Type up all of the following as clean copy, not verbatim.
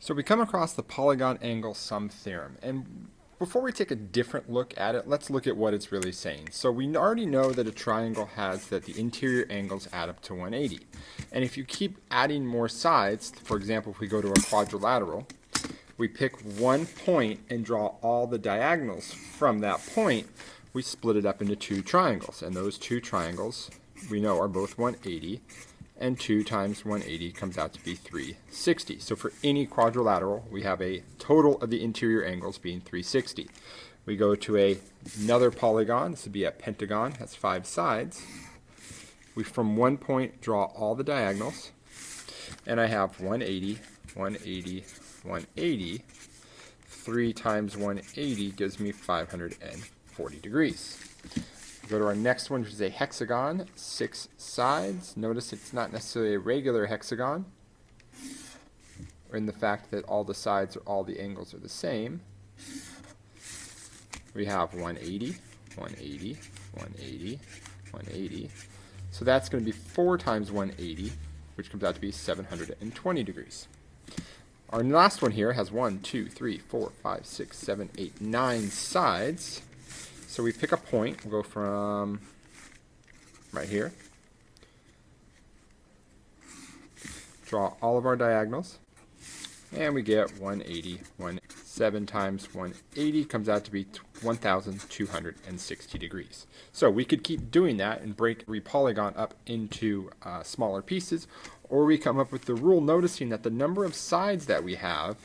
So we come across the polygon angle sum theorem, and before we take a different look at it, let's look at what it's really saying. So we already know that a triangle has that the interior angles add up to 180. And if you keep adding more sides, for example, if we go to a quadrilateral, we pick one point and draw all the diagonals from that point, we split it up into two triangles. And those two triangles we know are both 180. And 2 times 180 comes out to be 360. So for any quadrilateral, we have a total of the interior angles being 360. We go to another polygon. This would be a pentagon. Has 5 sides. We from one point draw all the diagonals. And I have 180, 180, 180. 3 times 180 gives me 540 degrees. Go to our next one, which is a hexagon, 6 sides. Notice it's not necessarily a regular hexagon, in the fact that all the sides, all the angles are the same. We have 180, 180, 180, 180. So that's going to be 4 times 180, which comes out to be 720 degrees. Our last one here has 1, 2, 3, 4, 5, 6, 7, 8, 9 sides. So we pick a point, we'll go from right here, draw all of our diagonals, and we get 180. 7 times 180 comes out to be 1,260 degrees. So we could keep doing that and break every polygon up into smaller pieces, or we come up with the rule noticing that the number of sides that we have,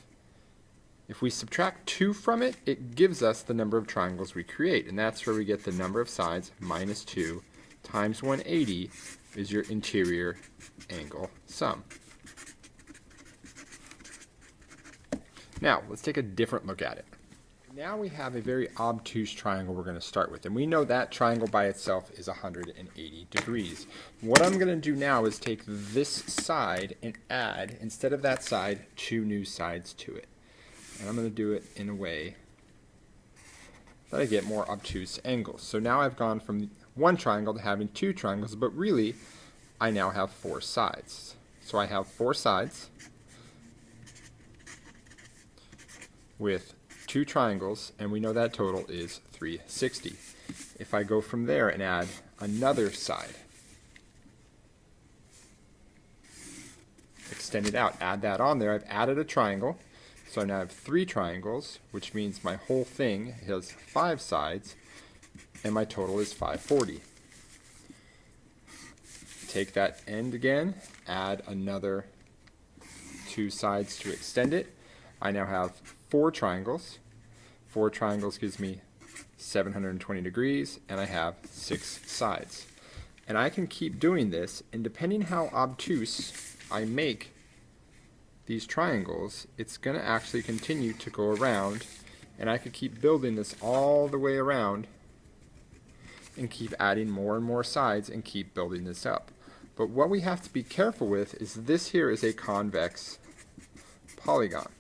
if we subtract 2 from it, it gives us the number of triangles we create. And that's where we get the number of sides minus 2 times 180 is your interior angle sum. Now, let's take a different look at it. Now we have a very obtuse triangle we're going to start with. And we know that triangle by itself is 180 degrees. What I'm going to do now is take this side and add, instead of that side, 2 new sides to it. And I'm going to do it in a way that I get more obtuse angles. So now I've gone from one triangle to having 2 triangles, but really I now have 4 sides. So I have 4 sides with 2 triangles, and we know that total is 360. If I go from there and add another side, extend it out, add that on there, I've added a triangle. So now I have 3 triangles, which means my whole thing has 5 sides, and my total is 540. Take that end again, add another 2 sides to extend it. I now have 4 triangles. 4 triangles gives me 720 degrees, and I have 6 sides. And I can keep doing this, and depending how obtuse I make these triangles, it's going to actually continue to go around, and I could keep building this all the way around and keep adding more and more sides and keep building this up. But what we have to be careful with is this here is a convex polygon.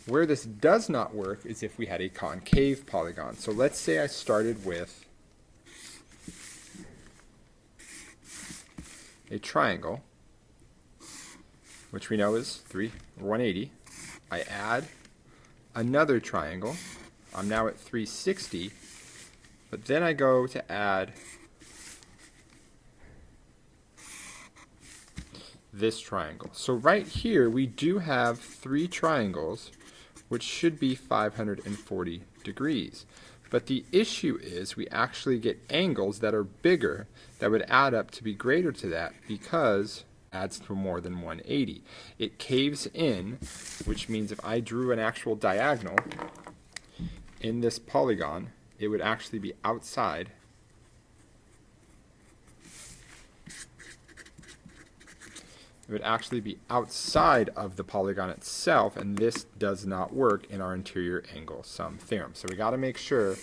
Where this does not work is if we had a concave polygon. So let's say I started with a triangle, which we know is 180. I add another triangle. I'm now at 360, but then I go to add this triangle. So right here we do have 3 triangles, which should be 540 degrees. But the issue is we actually get angles that are bigger that would add up to be greater to that because adds to more than 180. It caves in, which means if I drew an actual diagonal in this polygon, it would actually be outside of the polygon itself, and this does not work in our interior angle sum theorem. So we got to make sure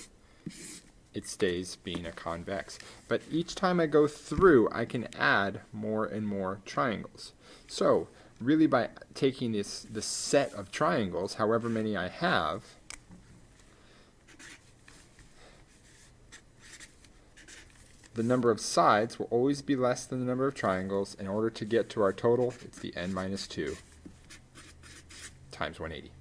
it stays being a convex. But each time I go through, I can add more and more triangles. So really by taking this set of triangles, however many I have, the number of sides will always be less than the number of triangles. In order to get to our total, it's the n minus 2. times 180.